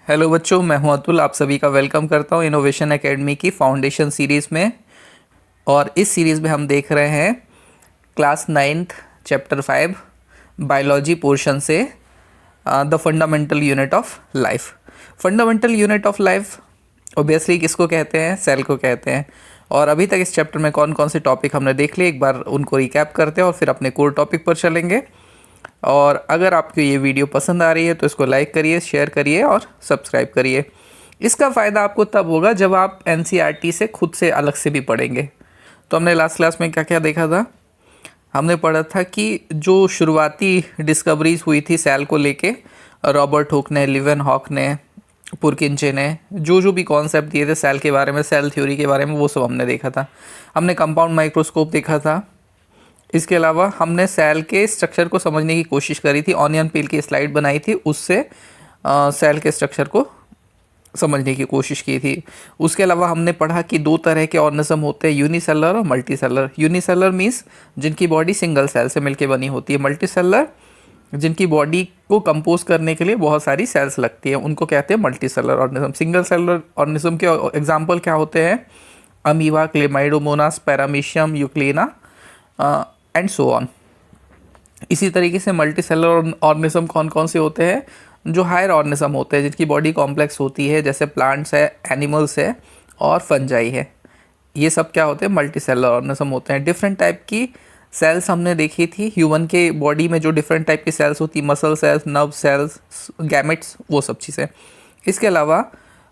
Hello बच्चों, मैं हूं अतुल। आप सभी का वेलकम करता हूं इनोवेशन एकेडमी की फाउंडेशन सीरीज़ में। और इस सीरीज़ में हम देख रहे हैं class 9th chapter 5 biology portion से the fundamental unit of life. Fundamental unit of life obviously किसको कहते हैं? सेल को कहते हैं। और अभी तक इस चैप्टर में कौन कौन से टॉपिक हमने देख लिए, एक बार उनको रिकैप करते हैं और फिर अपने कोर टॉपिक पर चलेंगे। और अगर आपको ये वीडियो पसंद आ रही है तो इसको लाइक करिए, शेयर करिए और सब्सक्राइब करिए। इसका फ़ायदा आपको तब होगा जब आप एनसीईआरटी से खुद से अलग से भी पढ़ेंगे। तो हमने लास्ट क्लास में क्या क्या देखा था? हमने पढ़ा था कि जो शुरुआती डिस्कवरीज हुई थी सेल को लेके, रॉबर्ट हुक ने, लिवेनहॉक ने, पुरकिंचे ने जो भी कॉन्सेप्ट दिए थे सेल के बारे में, सेल थ्योरी के बारे में, वो सब हमने देखा था। हमने कंपाउंड माइक्रोस्कोप देखा था। इसके अलावा हमने सेल के स्ट्रक्चर को समझने की कोशिश करी थी, ऑनियन पील की स्लाइड बनाई थी, उससे सेल के स्ट्रक्चर को समझने की कोशिश की थी। उसके अलावा हमने पढ़ा कि दो तरह के ऑर्गेनिज्म होते हैं, यूनिसेलर और मल्टीसेलर। यूनिसेलर मीन्स जिनकी बॉडी सिंगल सेल से मिलकर बनी होती है। मल्टीसेलर जिनकी बॉडी को कंपोज करने के लिए बहुत सारी सेल्स लगती है, उनको कहते हैं multicellular organism. Single cellular organism के एग्जाम्पल क्या होते हैं? Amoeba, chlamydomonas, paramecium, euglena and so on. इसी तरीके से मल्टी सेलर ऑर्गेनिज्म कौन कौन से होते हैं? जो हायर ऑर्गेनिज्म होते हैं, जिनकी बॉडी कॉम्प्लेक्स होती है, जैसे प्लांट्स है, एनिमल्स है और फंजाई है। ये सब क्या होते हैं? मल्टी सेलर ऑर्गेनिज्म होते हैं। डिफरेंट टाइप की सेल्स हमने देखी थी ह्यूमन के बॉडी में, जो डिफरेंट टाइप की सेल्स होती, muscle cells, nerve cells, gametes, वो सब चीज़ें। इसके अलावा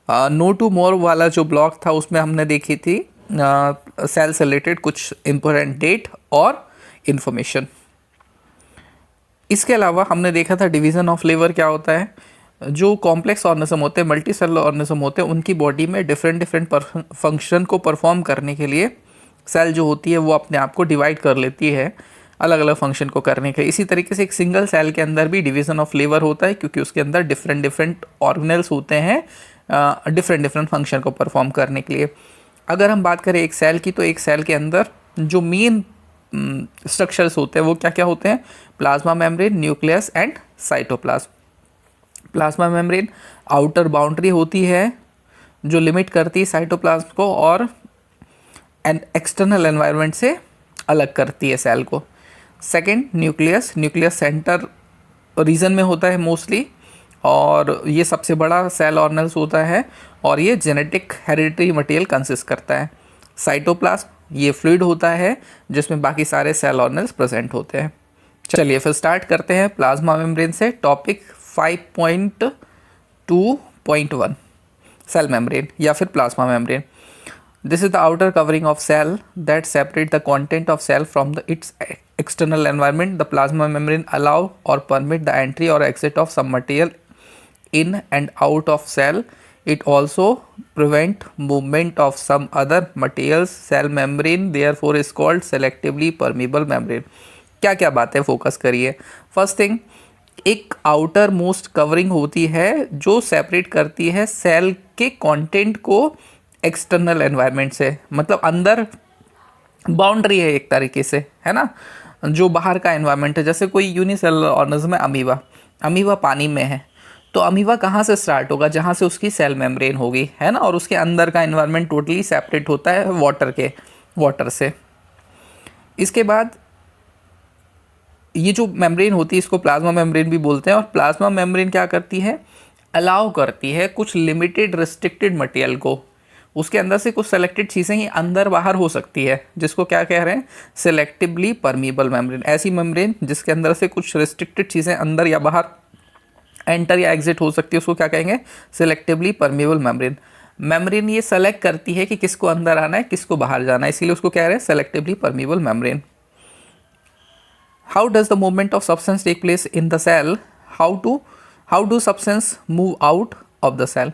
नो टू मोर वाला जो ब्लॉक था उसमें हमने देखी थी सेल से रिलेटेड कुछ इंपॉर्टेंट डेट और इंफॉर्मेशन। इसके अलावा हमने देखा था डिवीज़न ऑफ लेबर क्या होता है। जो कॉम्प्लेक्स ऑर्गेनिज्म होते हैं, मल्टी सेलर ऑर्गेनिज्म होते हैं, उनकी बॉडी में डिफरेंट फंक्शन को परफॉर्म करने के लिए सेल जो होती है वो अपने आप को डिवाइड कर लेती है अलग अलग फंक्शन को करने के लिए। इसी तरीके से एक सिंगल सेल के अंदर भी डिवीज़न ऑफ लेबर होता है, क्योंकि उसके अंदर डिफरेंट ऑर्गेनेल्स होते हैं डिफरेंट फंक्शन को परफॉर्म करने के लिए। अगर हम बात करें एक सेल की, तो एक सेल के अंदर जो मेन स्ट्रक्चर्स होते हैं वो क्या क्या होते हैं? Plasma membrane, nucleus and cytoplasm. Plasma membrane outer boundary होती है जो लिमिट करती है साइटोप्लाज्म को और एक्सटर्नल एनवायरनमेंट से अलग करती है सेल को। Second, nucleus. Nucleus centre region में होता है मोस्टली, और ये सबसे बड़ा सेल ऑर्गेनेल्स होता है और ये जेनेटिक हेरिडिटरी मटेरियल कंसिस्ट करता है। साइटोप्लाज्म ये फ्लूइड होता है जिसमें बाकी सारे सेल ऑर्गेनेल्स प्रेजेंट होते हैं। चलिए फिर स्टार्ट करते हैं प्लाज्मा मेम्ब्रेन से। टॉपिक 5.2.1 सेल मेम्ब्रेन या फिर plasma membrane. This is the outer covering of cell that separate the content of cell from the its external environment. The plasma membrane allow or permit the entry or exit of some material in and out of cell. It also prevent movement of some other materials. Cell membrane therefore is called selectively permeable membrane. क्या क्या बातें focus करिए? First thing, एक outer most covering होती है जो separate करती है सेल के कंटेंट को एक्सटर्नल एनवायरनमेंट से, मतलब अंदर बाउंड्री है एक तरीके से, है ना, जो बाहर का एनवायरनमेंट है। जैसे कोई यूनिसेलुलर ऑर्गेनिज्म है, अमीबा। अमीबा पानी में है, तो अमीबा कहाँ से स्टार्ट होगा? जहाँ से उसकी सेल मेम्ब्रेन होगी, है ना, और उसके अंदर का एनवायरनमेंट टोटली सेपरेट होता है वाटर से। इसके बाद ये जो मेम्ब्रेन होती है इसको प्लाज्मा मेम्ब्रेन भी बोलते हैं। और प्लाज्मा मेम्ब्रेन क्या करती है? अलाउ करती है कुछ लिमिटेड रिस्ट्रिक्टेड मटेरियल को, उसके अंदर से कुछ सेलेक्टेड चीज़ें ही अंदर बाहर हो सकती है, जिसको क्या कह रहे हैं? Selectively permeable membrane. ऐसी मेम्ब्रेन जिसके अंदर से कुछ रिस्ट्रिक्टेड चीज़ें अंदर या बाहर एंटर या एग्जिट हो सकती है, उसको क्या कहेंगे? Selectively permeable membrane. मेम्ब्रेन ये सेलेक्ट करती है कि किसको अंदर आना है, किसको बाहर जाना है, इसीलिए उसको कह रहे हैं selectively permeable membrane. How does the movement of substance take place in the cell? How do substance move out of the cell?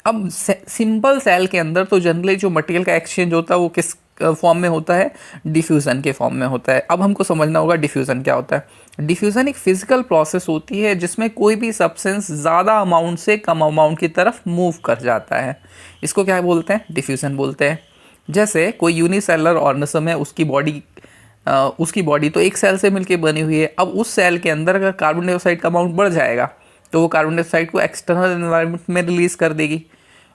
अब सिंपल सेल के अंदर तो जनरली जो मटेरियल का एक्सचेंज होता है वो किस फॉर्म में होता है? डिफ्यूज़न के फॉर्म में होता है। अब हमको समझना होगा डिफ्यूज़न क्या होता है। डिफ्यूज़न एक फिजिकल प्रोसेस होती है जिसमें कोई भी सब्सटेंस ज़्यादा अमाउंट से कम अमाउंट की तरफ मूव कर जाता है, इसको क्या बोलते हैं? डिफ्यूज़न बोलते हैं। जैसे कोई यूनिसेलुलर ऑर्गेनिज्म है, उसकी बॉडी तो एक सेल से मिलकर बनी हुई है। अब उस सेल के अंदर अगर कार्बन डाइऑक्साइड का अमाउंट बढ़ जाएगा तो वो कार्बन डाइऑक्साइड को एक्सटर्नल एनवायरनमेंट में रिलीज़ कर देगी।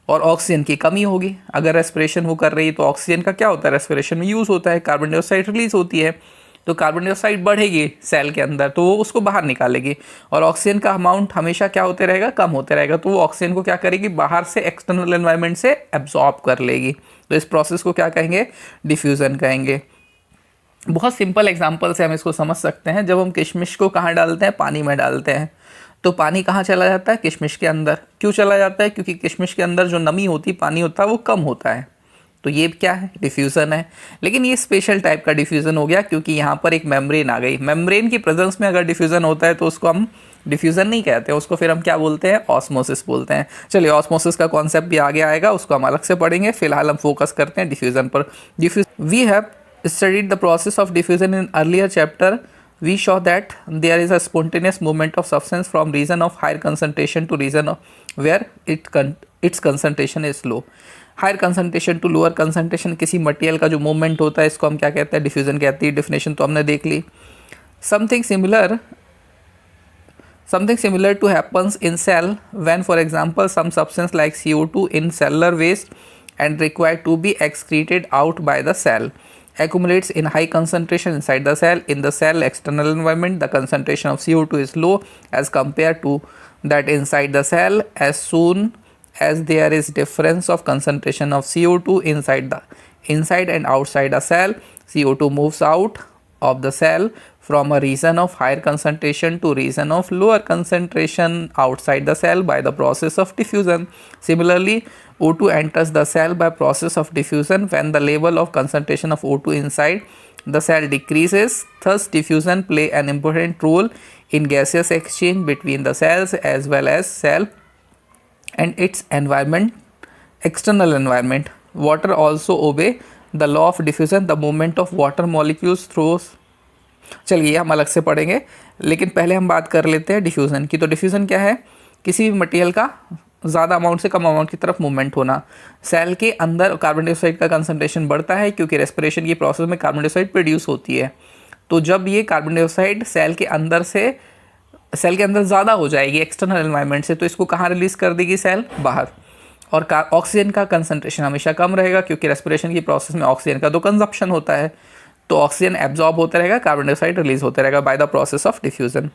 और ऑक्सीजन की कमी होगी, अगर रेस्पिरेशन वो कर रही है तो ऑक्सीजन का क्या होता है, रेस्पिरेशन में यूज़ होता है, कार्बन डाइऑक्साइड रिलीज होती है, तो कार्बन डाइऑक्साइड बढ़ेगी सेल के अंदर तो वो उसको बाहर निकालेगी। और ऑक्सीजन का अमाउंट हमेशा क्या होते रहेगा, कम होते रहेगा, तो वो ऑक्सीजन को क्या करेगी, बाहर से एक्सटर्नल एनवायरनमेंट से एब्जॉर्ब कर लेगी। तो इस प्रोसेस को क्या कहेंगे, डिफ्यूज़न कहेंगे। बहुत सिंपल एग्जांपल से हम इसको समझ सकते हैं। जब हम किशमिश को कहाँ डालते हैं, पानी में डालते हैं, तो पानी कहाँ चला जाता है, किशमिश के अंदर। क्यों चला जाता है, क्योंकि किशमिश के अंदर जो नमी होती है, पानी होता है, वो कम होता है। तो ये क्या है, डिफ्यूज़न है। लेकिन ये स्पेशल टाइप का डिफ्यूज़न हो गया क्योंकि यहाँ पर एक मेम्ब्रेन आ गई। मेम्ब्रेन की प्रेजेंस में अगर डिफ्यूज़न होता है तो उसको हम डिफ्यूज़न नहीं कहते, उसको फिर हम क्या बोलते हैं, ऑस्मोसिस बोलते हैं। चलिए ऑस्मोसिस का कॉन्सेप्ट भी आगे आएगा, उसको हम अलग से पढ़ेंगे। फिलहाल हम फोकस करते हैं डिफ्यूज़न पर। We have studied the process of diffusion in earlier chapter. We saw that there is a spontaneous movement of substance from region of higher concentration to region of where its concentration is low. Higher concentration to lower concentration किसी material का जो movement होता है, इसको हम क्या कहते हैं, डिफ्यूजन कहते हैं। डेफिनेशन तो हमने देख ली। Something similar to happens in cell when for example some substance like CO2 in cellular waste and required to be excreted out by the cell accumulates in high concentration inside the cell. In the cell external environment, the concentration of CO2 is low as compared to that inside the cell. As soon as there is difference of concentration of CO2 inside and outside a cell, CO2 moves out of the cell from a region of higher concentration to region of lower concentration outside the cell by the process of diffusion. Similarly, O2 enters the cell by process of diffusion when the level of concentration of O2 inside the cell decreases. Thus, diffusion play an important role in gaseous exchange between the cells as well as cell and its environment, external environment. Water also obey the law of diffusion. The movement of water molecules through, चलिए हम अलग से पढ़ेंगे, लेकिन पहले हम बात कर लेते हैं डिफ्यूज़न की। तो डिफ्यूज़न क्या है, किसी भी मटेरियल का ज़्यादा अमाउंट से कम अमाउंट की तरफ मूवमेंट होना। सेल के अंदर कार्बन डाइऑक्साइड का कंसंट्रेशन बढ़ता है क्योंकि रेस्पिरेशन की प्रोसेस में कार्बन डाइऑक्साइड प्रोड्यूस होती है। तो जब ये कार्बन डाइऑक्साइड सेल के अंदर ज़्यादा हो जाएगी एक्सटर्नल एनवायरनमेंट से, तो इसको कहाँ रिलीज़ कर देगी, सेल बाहर। और ऑक्सीजन का कंसंट्रेशन हमेशा कम रहेगा क्योंकि रेस्पिरेशन की प्रोसेस में ऑक्सीजन का तो कंजप्शन होता है, तो ऑक्सीजन एब्जॉर्ब होता रहेगा, कार्बन डाइऑक्साइड रिलीज होता रहेगा by the process of diffusion.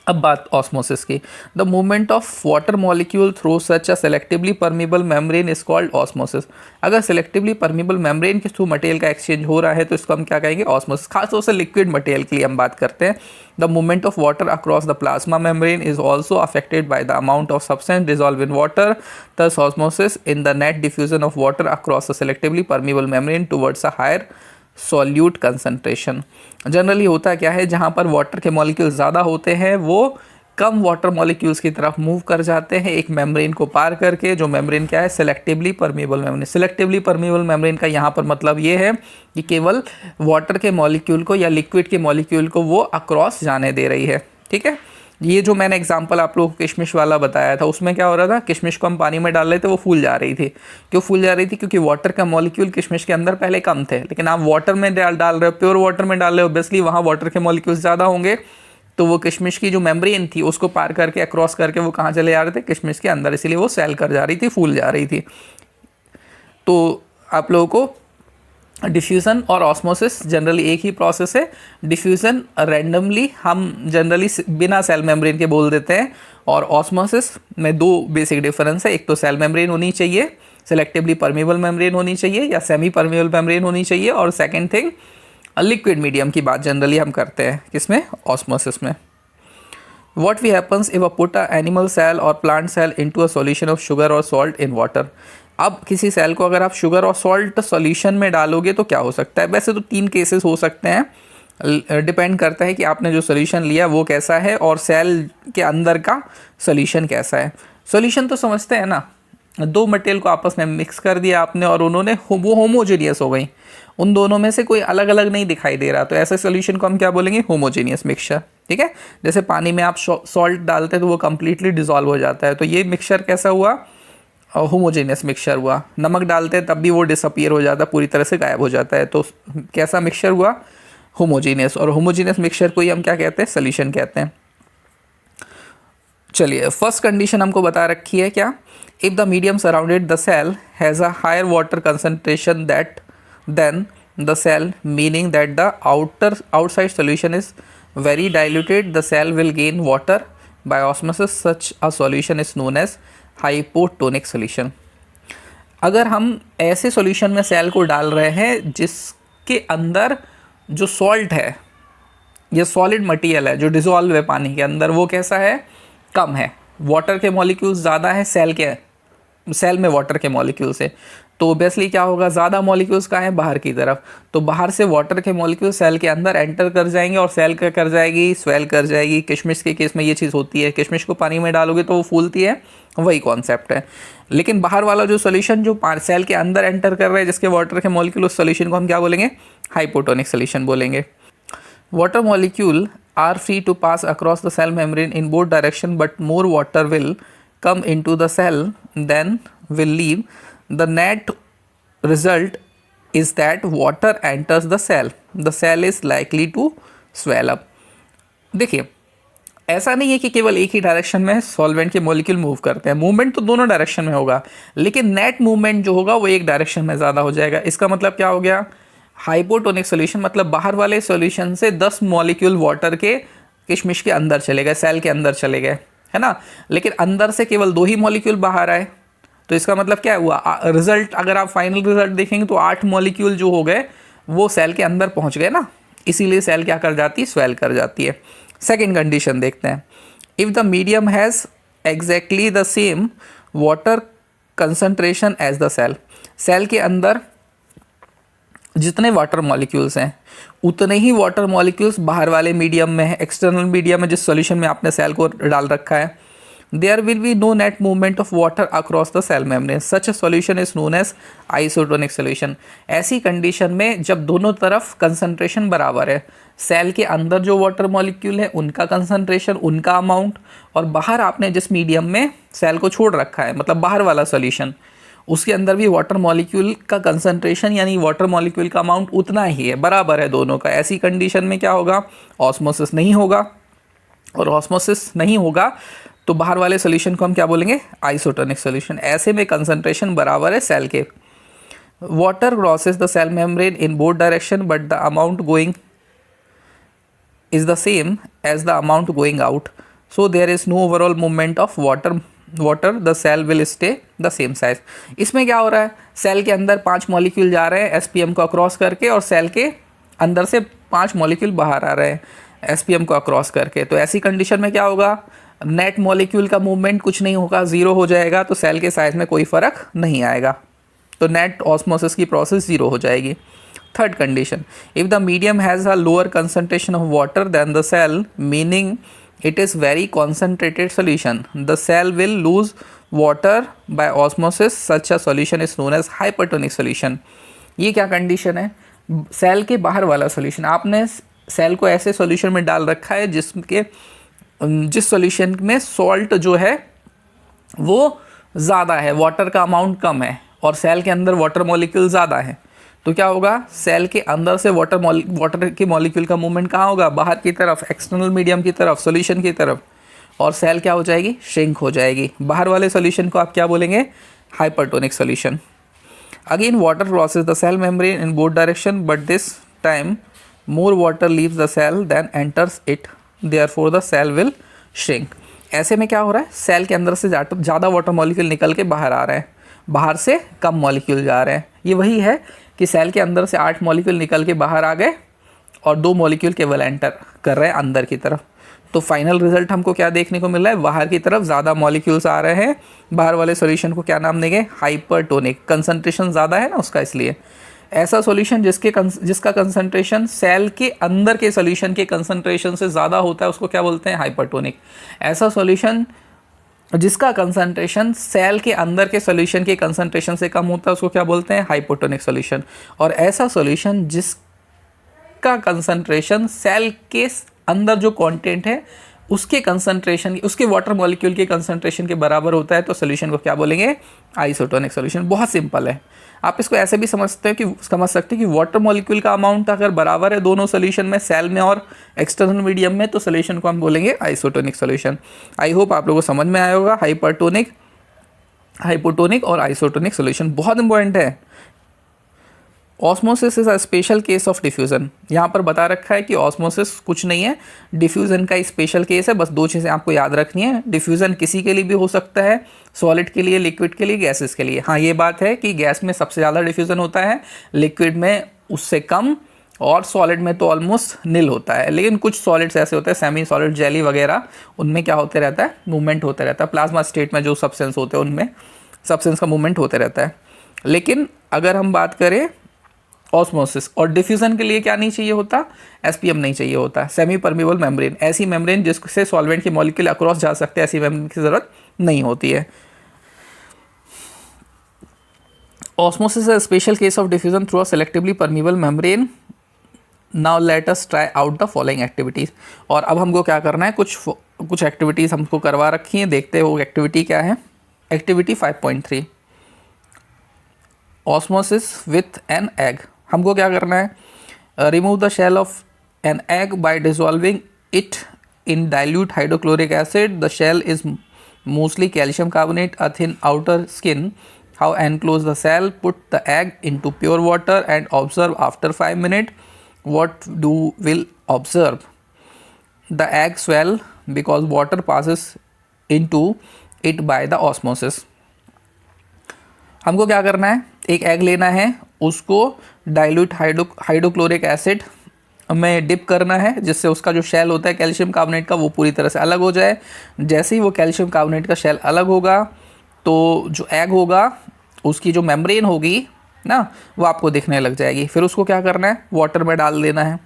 अब बात ऑस्मोसिस की। The movement of water molecule through such a selectively permeable membrane is called osmosis. अगर सेलेक्टिवली परमिबल मेम्ब्रेन के थ्रू मटेरियल का एक्सचेंज हो रहा है तो इसको हम क्या कहेंगे, ऑस्मोसिस। खासतौर से लिक्विड मटेरियल के लिए हम बात करते हैं। The movement of water across the plasma membrane is also affected by the amount of substance dissolve in water. Thus osmosis in the net diffusion of water across the selectively permeable membrane towards a higher solute concentration. Generally होता क्या है, जहाँ पर water के molecule ज़्यादा होते हैं वो कम वाटर मॉलिक्यूल्स की तरफ मूव कर जाते हैं एक मेम्ब्रेन को पार करके, जो मेम्ब्रेन क्या है, selectively permeable membrane. Selectively permeable membrane का यहाँ पर मतलब ये है कि केवल वाटर के मॉलिक्यूल को या लिक्विड के मॉलिक्यूल को वो अक्रॉस जाने दे रही है। ठीक है, ये जो मैंने एग्जांपल आप लोगों को किशमिश वाला बताया था, उसमें क्या हो रहा था, किशमिश को हम पानी में डाल रहे थे, वो फूल जा रही थी। क्यों फूल जा रही थी, क्योंकि वाटर का मॉलिक्यूल किशमिश के अंदर पहले कम थे, लेकिन आप वाटर में डाल रहे हो, प्योर वाटर में डाल रहे हो, ऑब्वियसली वहाँ वाटर के मॉलिक्यूल्स ज़्यादा होंगे, तो वो किशमिश की जो मेम्ब्रेन थी उसको पार करके अक्रॉस करके वो कहाँ चले जा रहे थे, किशमिश के अंदर, इसीलिए वो सेल कर जा रही थी, फूल जा रही थी। तो आप लोगों को डिफ्यूज़न और ऑस्मोसिस जनरली एक ही प्रोसेस है। डिफ्यूज़न रैंडमली हम जनरली बिना सेल मेम्ब्रेन के बोल देते हैं, और ऑस्मोसिस में दो बेसिक डिफरेंस है। एक तो सेल मेम्ब्रेन होनी चाहिए, सेलेक्टिवली परमिबल मेम्ब्रेन होनी चाहिए या सेमी परमिबल मेम्ब्रेन होनी चाहिए, और सेकेंड थिंग लिक्विड मीडियम की बात जनरली हम करते हैं किसमें, ऑस्मोसिस में। What we happens if a put a animal cell or plant cell into a solution of sugar or salt in water? अब किसी सेल को अगर आप शुगर और सॉल्ट सॉल्यूशन में डालोगे तो क्या हो सकता है। वैसे तो 3 केसेस हो सकते हैं, डिपेंड करता है कि आपने जो सॉल्यूशन लिया वो कैसा है और सेल के अंदर का सॉल्यूशन कैसा है। सॉल्यूशन तो समझते हैं ना, 2 मटेरियल को आपस में मिक्स कर दिया आपने और उन्होंने वो होमोजेनियस हो गई, उन दोनों में से कोई अलग अलग नहीं दिखाई दे रहा, तो ऐसे सॉल्यूशन को हम क्या बोलेंगे, होमोजेनियस मिक्सचर। ठीक है, जैसे पानी में आप सॉल्ट डालते हैं तो वो कंप्लीटली डिजॉल्व हो जाता है, तो ये मिक्सचर कैसा हुआ, होमोजेनियस मिक्सचर हुआ। नमक डालते हैं तब भी वो डिसअपियर हो जाता है, पूरी तरह से गायब हो जाता है, तो कैसा मिक्सचर हुआ, होमोजेनियस। और होमोजेनियस मिक्सचर को ही हम क्या कहते हैं, सॉल्यूशन कहते हैं। चलिए फर्स्ट कंडीशन हमको बता रखी है क्या, if the medium surrounded the cell has a higher water concentration that then the cell, meaning that the outside solution is very diluted, the cell will gain water by osmosis. Such a solution is known as hypotonic solution. अगर हम ऐसे solution में cell को डाल रहे हैं जिसके अंदर जो सॉल्ट है, ये सॉलिड मटेरियल है जो डिजोल्व है पानी के अंदर, वो कैसा है, कम है, वाटर के मॉलिक्यूल्स ज़्यादा है सेल में वाटर के मॉलिक्यूल्स है, तो ओबियसली क्या होगा, ज़्यादा मॉलिक्यूल्स कहाँ हैं, बाहर की तरफ, तो बाहर से वाटर के मॉलिक्यूल सेल के अंदर एंटर कर जाएंगे और सेल क्या कर जाएगी, स्वेल कर जाएगी। किशमिश के केस में ये चीज़ होती है, किशमिश को पानी में डालोगे तो वो फूलती है, वही कॉन्सेप्ट है। लेकिन बाहर वाला जो सोल्यूशन जो सेल के अंदर एंटर कर रहा है जिसके वाटर के मॉलिक्यूल, उस सोल्यूशन को हम क्या बोलेंगे, हाइपोटोनिक सोल्यूशन बोलेंगे। Water molecule are free to pass across the cell membrane in both direction, but more water will come into the cell than will leave. The net result is that water enters the cell. The cell is likely to swell up. देखिए ऐसा नहीं है कि केवल एक ही direction में solvent के molecule move करते हैं, मूवमेंट तो दोनों डायरेक्शन में होगा, लेकिन नेट मूवमेंट जो होगा वो एक डायरेक्शन में ज़्यादा हो जाएगा। इसका मतलब क्या हो गया, हाइपोटोनिक सॉल्यूशन मतलब बाहर वाले सॉल्यूशन से 10 मॉलिक्यूल वाटर के किशमिश के अंदर चले गए, सेल के अंदर चले गए, है ना, लेकिन अंदर से केवल 2 ही मॉलिक्यूल बाहर आए, तो इसका मतलब क्या हुआ, रिजल्ट अगर आप फाइनल रिजल्ट देखेंगे तो 8 मॉलिक्यूल जो हो गए वो सेल के अंदर पहुंच गए ना, इसीलिए सेल क्या कर जाती है, स्वेल कर जाती है। सेकेंड कंडीशन देखते हैं, if the medium has exactly the same water concentration as the cell, cell के अंदर जितने वाटर मॉलिक्यूल्स हैं उतने ही वाटर मॉलिक्यूल्स बाहर वाले मीडियम में है, एक्सटर्नल मीडियम में जिस सॉल्यूशन में आपने सेल को डाल रखा है, there will be no net movement of water across the cell membrane, such a solution is known as isotonic solution. ऐसी कंडीशन में जब दोनों तरफ कंसंट्रेशन बराबर है, सेल के अंदर जो वाटर मॉलिक्यूल है उनका कंसंट्रेशन, उनका अमाउंट, और बाहर आपने जिस मीडियम में सेल को छोड़ रखा है मतलब बाहर वाला सॉल्यूशन, उसके अंदर भी वाटर मॉलिक्यूल का कंसंट्रेशन यानी वाटर मॉलिक्यूल का अमाउंट उतना ही है, बराबर है दोनों का। ऐसी कंडीशन में क्या होगा, ऑस्मोसिस नहीं होगा, और ऑस्मोसिस नहीं होगा तो बाहर वाले सॉल्यूशन को हम क्या बोलेंगे, आइसोटोनिक सॉल्यूशन। ऐसे में कंसंट्रेशन बराबर है सेल के। Water crosses the cell membrane in both direction but the amount going is the same as the amount going out, so there is no overall movement of water the cell will stay the same size. इसमें क्या हो रहा है, cell के अंदर 5 molecule जा रहे हैं एसपीएम को अक्रॉस करके, और सेल के अंदर से 5 मॉलिक्यूल बाहर आ रहे हैं एसपीएम को अक्रॉस करके, तो ऐसी कंडीशन में क्या होगा, नेट मॉलिक्यूल का मूवमेंट कुछ नहीं होगा, ज़ीरो हो जाएगा, तो सेल के साइज में कोई फ़र्क नहीं आएगा, तो नेट ऑस्मोसिस की प्रोसेस ज़ीरो हो जाएगी। Third condition, if the medium has a lower concentration of water than the cell, meaning it is very concentrated solution, the cell will lose water by osmosis, such a solution is known as hypertonic solution। ये क्या condition है, cell के बाहर वाला solution, आपने cell को ऐसे solution में डाल रखा है जिस सॉल्यूशन में सॉल्ट जो है वो ज़्यादा है, वाटर का अमाउंट कम है, और सेल के अंदर वाटर मॉलिक्यूल ज़्यादा है, तो क्या होगा, सेल के अंदर से वाटर के मॉलिक्यूल का मूवमेंट कहाँ होगा, बाहर की तरफ, एक्सटर्नल मीडियम की तरफ, सॉल्यूशन की तरफ, और सेल क्या हो जाएगी, श्रिंक हो जाएगी। बाहर वाले सॉल्यूशन को आप क्या बोलेंगे, hypertonic solution. Again water crosses the cell membrane in both direction but this time more water leaves the cell then enters it, therefore the cell will shrink. ऐसे में क्या हो रहा है, सेल के अंदर से ज़्यादा वाटर मॉलिक्यूल निकल के बाहर आ रहे हैं, बाहर से कम मॉलिक्यूल जा रहे हैं। ये वही है कि सेल के अंदर से 8 मॉलिक्यूल निकल के बाहर आ गए और 2 मॉलिक्यूल केवल एंटर कर रहे हैं अंदर की तरफ, तो फाइनल रिजल्ट हमको क्या देखने को मिल रहा है, बाहर की तरफ ज़्यादा मॉलिक्यूल्स आ रहे हैं, बाहर वाले सॉल्यूशन को क्या नाम देंगे, हाइपरटोनिक, कंसंट्रेशन ज़्यादा है ना उसका, इसलिए ऐसा सॉल्यूशन जिसका कंसंट्रेशन सेल के अंदर के सॉल्यूशन के कंसंट्रेशन से ज़्यादा होता है उसको क्या बोलते हैं, हाइपरटोनिक। ऐसा सॉल्यूशन जिसका कंसंट्रेशन सेल के अंदर के सॉल्यूशन के कंसंट्रेशन से कम होता है उसको क्या बोलते हैं, हाइपोटोनिक सॉल्यूशन। और ऐसा सॉल्यूशन जिसका कंसंट्रेशन सेल के अंदर जो कंटेंट है उसके कंसंट्रेशन, उसके वाटर मॉलिक्यूल के कंसंट्रेशन के बराबर होता है तो सोल्यूशन को क्या बोलेंगे, आइसोटोनिक सोल्यूशन। बहुत सिंपल है। आप इसको ऐसे भी समझ सकते हैं कि वाटर मॉलिक्यूल का अमाउंट अगर बराबर है दोनों सोल्यूशन में, सेल में और एक्सटर्नल मीडियम में, तो सोल्यूशन को हम बोलेंगे आइसोटोनिक सोल्यूशन। आई होप आप लोगों को समझ में आया होगा। हाइपरटोनिक, हाइपोटोनिक और आइसोटोनिक सोल्यूशन बहुत इंपॉर्टेंट है। Osmosis is a special case of diffusion. यहाँ पर बता रखा है कि ऑस्मोसिस कुछ नहीं है, डिफ्यूज़न का स्पेशल केस है। बस दो चीज़ें आपको याद रखनी है। डिफ्यूज़न किसी के लिए भी हो सकता है, सॉलिड के लिए, लिक्विड के लिए, गैसेस के लिए। हाँ, ये बात है कि गैस में सबसे ज़्यादा डिफ्यूज़न होता है, लिक्विड में उससे कम, और सॉलिड में तो ऑलमोस्ट नील होता है। लेकिन कुछ सॉलिड्स ऐसे होते हैं, सेमी सॉलिड, जेली वगैरह, उनमें क्या होते रहता है, मूवमेंट होता रहता है। प्लाज्मा स्टेट में जो सब्सटेंस होते हैं उनमें सब्सटेंस का मूवमेंट होते रहता है। लेकिन अगर हम बात करें ऑस्मोसिस और डिफ्यूजन के लिए, क्या नहीं चाहिए होता, एसपीएम नहीं चाहिए होता, सेमी परमिबल मेम्ब्रेन। ऐसी मेम्ब्रेन जिससे सॉल्वेंट के मॉलिक्यूल अक्रॉस जा सकते हैं, ऐसी मेम्ब्रेन की जरूरत नहीं होती है। Osmosis is a special case of diffusion through a selectively permeable membrane. Now let us try out the following activities. और अब हमको क्या करना है, कुछ एक्टिविटीज़ हमको करवा रखी हैं, देखते हैं वो एक्टिविटी क्या है। Activity 5.3, osmosis with an egg. हमको क्या करना है, remove the shell of an egg by dissolving it in dilute hydrochloric acid. The shell is mostly calcium carbonate, a thin outer skin. How enclose the cell? Put the egg into pure water and observe after 5 minutes. What do will observe? The egg swell because water passes into it by the osmosis. हमको क्या करना है, एक egg लेना है, उसको dilute hydrochloric acid में dip करना है, जिससे उसका जो शेल होता है कैल्शियम कार्बोनेट का, वो पूरी तरह से अलग हो जाए। जैसे ही वो कैल्शियम कार्बोनेट का शेल अलग होगा तो जो एग होगा, उसकी जो मेम्ब्रेन होगी ना, वो आपको दिखने लग जाएगी। फिर उसको क्या करना है, वाटर में डाल देना है।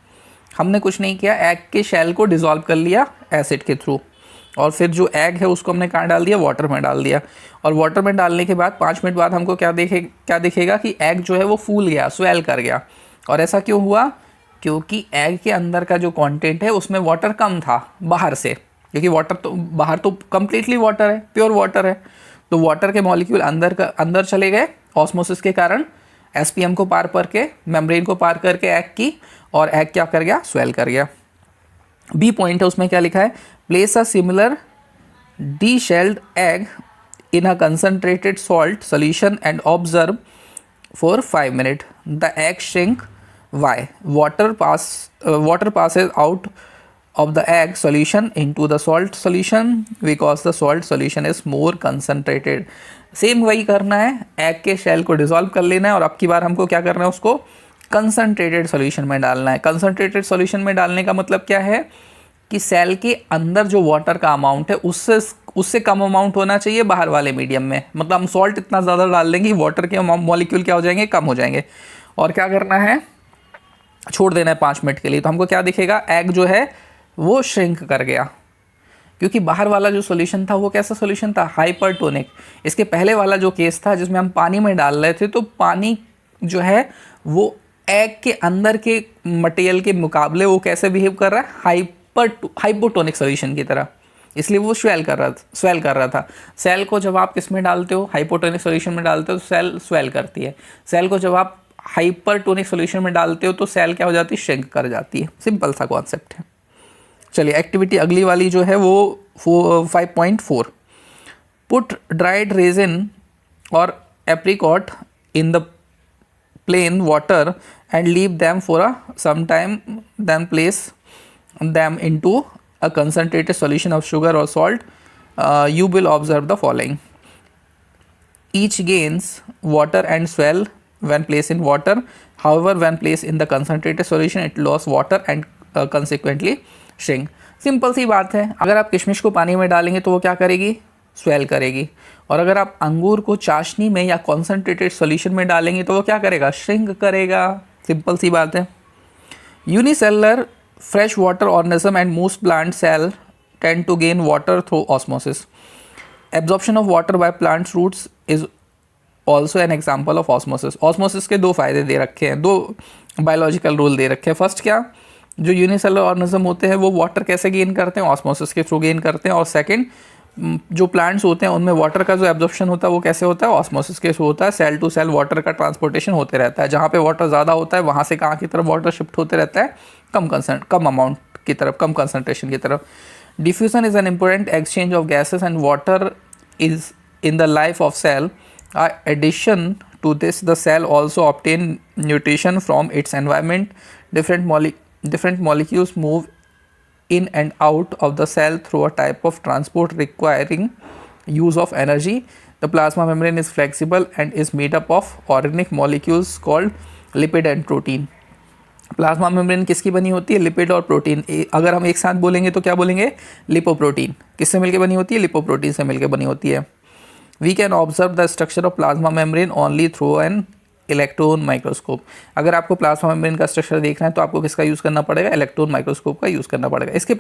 हमने कुछ नहीं किया, एग के शेल को डिसॉल्व कर लिया एसिड के थ्रू, और फिर जो एग है उसको हमने कहाँ डाल दिया, वाटर में डाल दिया। और वाटर में डालने के बाद 5 मिनट बाद हमको क्या दिखेगा कि एग जो है वो फूल गया, स्वेल कर गया। और ऐसा क्यों हुआ, क्योंकि एग के अंदर का जो कंटेंट है उसमें वाटर कम था बाहर से, क्योंकि वाटर तो बाहर तो कम्प्लीटली वाटर है, प्योर वाटर है। तो वाटर के मॉलिक्यूल अंदर चले गए ऑस्मोसिस के कारण, एसपीएम को पार करके, मेम्ब्रेन को पार करके एग की, और एग क्या कर गया, स्वेल कर गया। बी पॉइंट है, उसमें क्या लिखा है, place a similar deshelled egg in a concentrated salt solution and observe for 5 minute. The egg shrink. Why? Water passes out of the egg solution into the salt solution because the salt solution is more concentrated. Same वही करना है, egg के shell को dissolve कर लेना है, और अब की बार हमको क्या करना है, उसको कंसनट्रेटेड सॉल्यूशन में डालना है। कंसनट्रेटेड सॉल्यूशन में डालने का मतलब क्या है कि सेल के अंदर जो वाटर का अमाउंट है उससे कम अमाउंट होना चाहिए बाहर वाले मीडियम में। मतलब हम सॉल्ट इतना ज़्यादा डाल देंगे, वाटर के मॉलिक्यूल क्या हो जाएंगे, कम हो जाएंगे। और क्या करना है, छोड़ देना है 5 मिनट के लिए। तो हमको क्या दिखेगा, एग जो है वो श्रिंक कर गया, क्योंकि बाहर वाला जो सॉल्यूशन था वो कैसा सॉल्यूशन था, हाइपरटोनिक। इसके पहले वाला जो केस था जिसमें हम पानी में डाल रहे थे, तो पानी जो है वो एग के अंदर के मटेरियल के मुकाबले वो कैसे बिहेव कर रहा है, हाइपोटोनिक सॉल्यूशन की तरह, इसलिए वो स्वेल कर रहा था। सेल को जब आप किस में डालते हो, हाइपोटोनिक सॉल्यूशन में डालते हो तो सेल स्वेल करती है। सेल को जब आप हाइपरटोनिक सॉल्यूशन में डालते हो तो सेल क्या हो जाती है, श्रिंक कर जाती है। सिंपल सा कॉन्सेप्ट है। चलिए एक्टिविटी अगली वाली जो है वो 5.4, पुट ड्राइड रेजिन और apricot in the plain water and leave them for some time, then place them into a concentrated solution of sugar और salt. You will observe the following. Each gains water and swell when placed in water. However, when placed in the concentrated solution, it lost water and consequently shrink. Simple सी बात है, अगर आप किशमिश को पानी में डालेंगे तो वो क्या करेगी, स्वेल करेगी। और अगर आप अंगूर को चाशनी में या कॉन्सेंट्रेटेड सॉल्यूशन में डालेंगे तो वो क्या करेगा, श्रिंक करेगा। सिंपल सी बात है। Unicellular fresh water organism and most plant cell tend to gain water through osmosis. Absorption of water by plants roots is also an example of osmosis. Osmosis के 2 फायदे दे रखे हैं, 2 बायोलॉजिकल रूल दे रखे हैं। फर्स्ट क्या, जो यूनिसेलुलर ऑर्गेनिज्म होते हैं वो वाटर कैसे गेन करते हैं, ऑस्मोसिस के थ्रू गेन करते हैं। और सेकंड, जो प्लांट्स होते हैं उनमें वाटर का जो एब्जॉर्प्शन होता है वो कैसे होता है, ऑस्मोसिस के थ्रू होता है। सेल टू सेल वाटर का ट्रांसपोर्टेशन होते रहता है, जहाँ पे वाटर ज़्यादा होता है वहाँ से कहाँ की तरफ वाटर शिफ्ट होते रहता है, कम अमाउंट की तरफ, कम कंसनट्रेशन की तरफ। Diffusion is an important exchange of gases and water is in the life of cell. Addition to this, the cell also obtain nutrition from its environment. Different molecules move in and out of the cell through a type of transport requiring use of energy. The plasma membrane is flexible and is made up of organic molecules called lipid and protein. Plasma membrane किसकी बनी होती है, lipid और protein. अगर हम एक साथ बोलेंगे तो क्या बोलेंगे, लिपोप्रोटीन। किससे मिलकर बनी होती है, लिपोप्रोटीन से मिलकर बनी होती है। We can observe the structure of plasma membrane only through an electron microscope. अगर आपको प्लाज्मा मेम्ब्रेन का स्ट्रक्चर देखना है तो आपको किसका यूज़ करना पड़ेगा, इलेक्ट्रॉन माइक्रोस्कोप का यूज़ करना पड़ेगा। इसके